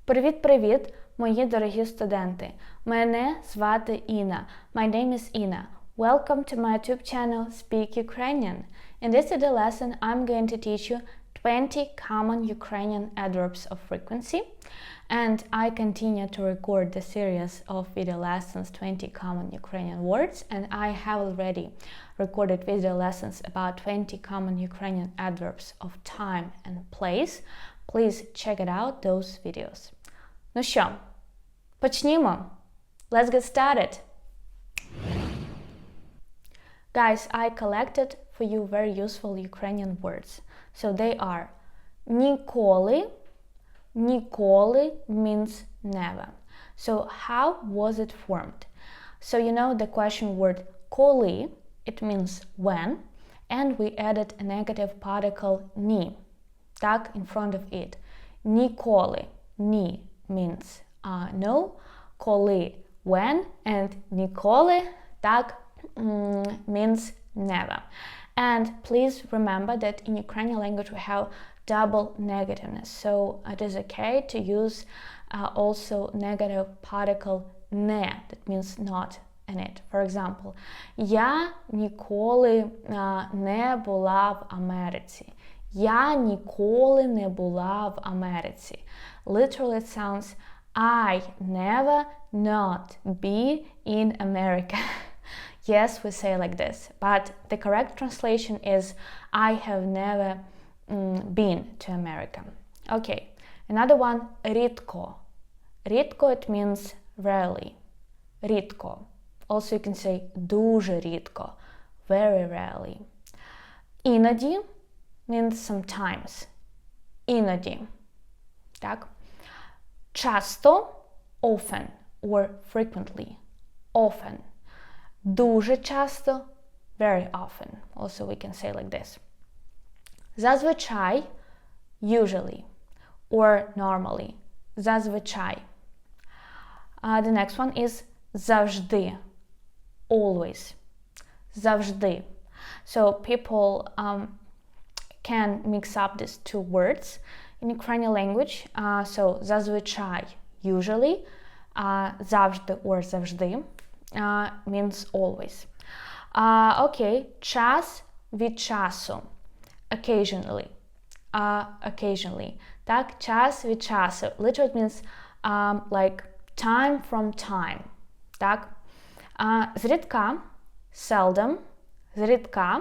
Привіт-привіт, мої дорогі студенти. Мене звати Інна. My name is Inna. Welcome to my YouTube channel Speak Ukrainian. In this video lesson, I'm going to teach you 20 common Ukrainian adverbs of frequency. And I continue to record the series of video lessons 20 common Ukrainian words. And I have already recorded video lessons about 20 common Ukrainian adverbs of time and place. Please check it out, those videos. Ну що, почнімо. Let's get started. Guys, I collected for you very useful Ukrainian words. So they are ніколи. Ніколи means never. So how was it formed? So you know the question word коли, it means when, and we added a negative particle ні, так, in front of it. Ніколи, ні means no, коли, when, and ніколи, так, means never. And please remember that in Ukrainian language we have double negativeness, so it is okay to use also negative particle не, that means not in it. For example, я ніколи не була в Америці. Я ніколи не була в Америці. Literally it sounds I never not be in America. Yes, we say like this, but the correct translation is I have never been to America. Okay, another one, рідко. Рідко, it means rarely. Рідко. Also you can say дуже рідко, very rarely. Іноді means sometimes. Іноді. Так? Часто, often, or frequently. Often. Дуже часто, very often. Also we can say like this. Зазвичай, usually, or normally. Зазвичай. The next one is завжди, always. Завжди. So people can mix up these two words in Ukrainian language. So зазвичай, usually, завжди or завжди means always. Okay, час від часу. Occasionally. Occasionally. Так, час від часу. Literally means like time from time. Так. Зрідка, seldom, зрідка.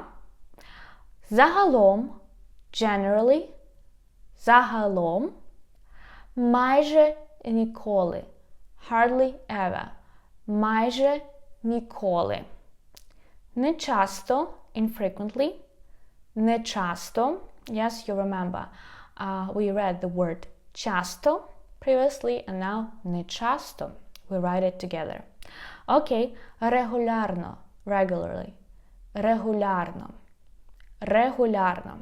Загалом, generally, загалом. Майже ніколи, hardly ever. Майже ніколи. Нечасто, infrequently. Нечасто. Yes, you remember. We read the word часто previously, and now нечасто. We write it together. Okay, регулярно, regularly. Регулярно. Регулярно.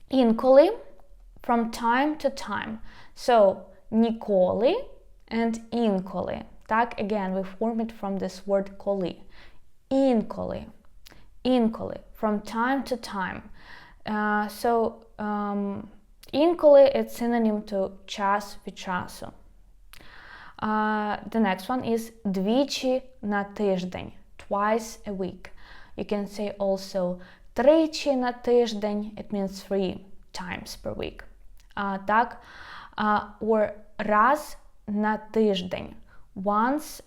Інколи, from time to time. So, ніколи and інколи. Так, again, we form it from this word коли. Інколи. Інколи, from time to time. Інколи it's synonym to час від часу. The next one is двічі на тиждень, twice a week. You can say also тричі на тиждень, it means 3 times per week. Так, or раз на тиждень, once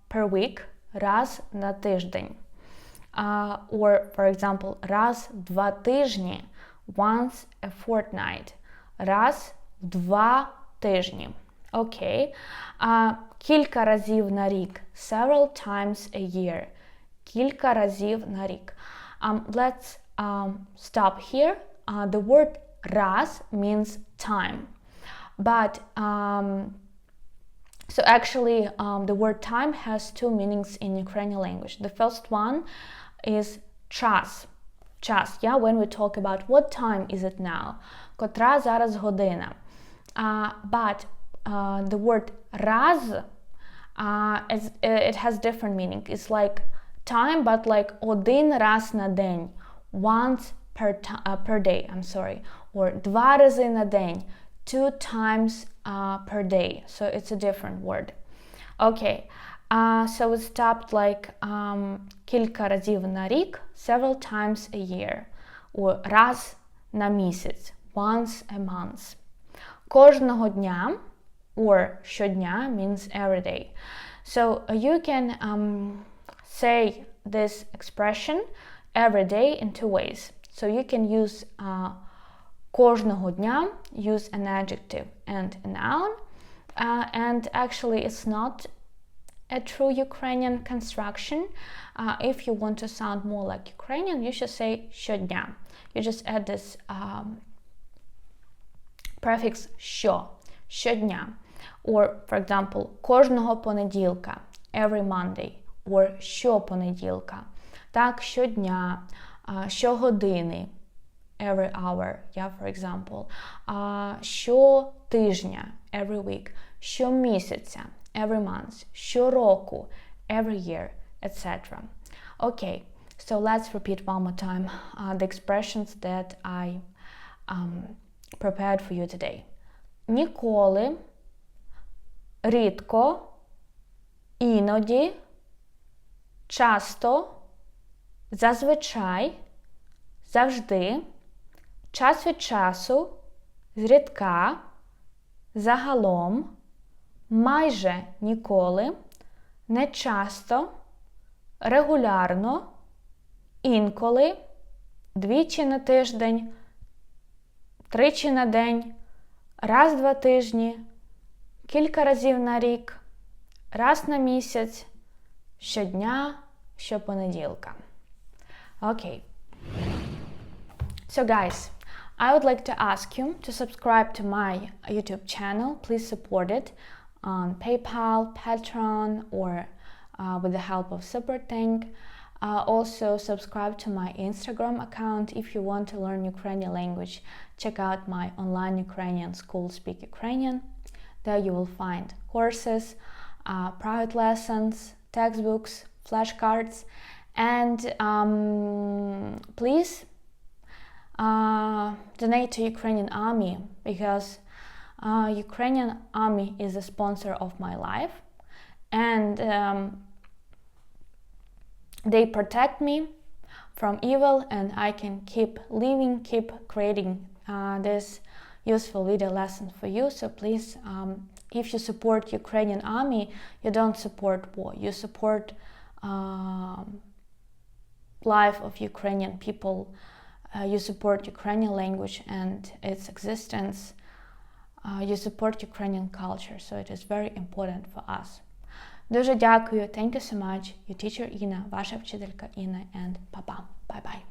per week, раз на тиждень. Or, for example, раз в 2 тижні, once a fortnight, раз в 2 тижні. Окей. Кілька разів на рік, several times a year. Кілька разів на рік. Let's stop here. The word раз means time. But, so actually, the word time has 2 meanings in Ukrainian language. The first one is час. Час, yeah, when we talk about what time is it now. Котра зараз година. But the word раз, it has different meaning. It's like time, but like один раз на день. Once per day, I'm sorry, or 2 рази на день, 2 times per day, so it's a different word. Okay, so it stopped like кілька разів на рік, several times a year, or раз на місяць, once a month. Кожного дня, or щодня means every day. So you can say this expression every day in 2 ways. So you can use кожного дня, use an adjective and a noun, and actually it's not a true Ukrainian construction. If you want to sound more like Ukrainian, you should say щодня. You just add this prefix що, щодня. Or, for example, кожного понеділка, every Monday, or щопонеділка. Так, щодня, щогодини, every hour, yeah, for example. Щотижня, every week. Щомісяця, every month. Щороку, every year, etc. Okay, so let's repeat one more time the expressions that I prepared for you today. Ніколи, рідко, іноді, часто, зазвичай, завжди, час від часу, зрідка, загалом, майже ніколи, нечасто, регулярно, інколи, двічі на тиждень, тричі на день, раз-два тижні, кілька разів на рік, раз на місяць, щодня, щопонеділка. Okay. So guys, I would like to ask you to subscribe to my YouTube channel. Please support it on PayPal, Patreon, or with the help of Sopronchuk. Also subscribe to my Instagram account if you want to learn Ukrainian language. Check out my online Ukrainian school Speak Ukrainian. There you will find courses, private lessons, textbooks, flashcards, and please donate to Ukrainian Army, because Ukrainian Army is the sponsor of my life, and they protect me from evil, and I can keep living, keep creating this useful video lesson for you. So please, if you support Ukrainian Army, you don't support war, you support life of Ukrainian people, you support Ukrainian language and its existence, you support Ukrainian culture, so it is very important for us. Дуже дякую, thank you so much, your teacher Інна, ваша вчителька Інна, and па-па, bye-bye.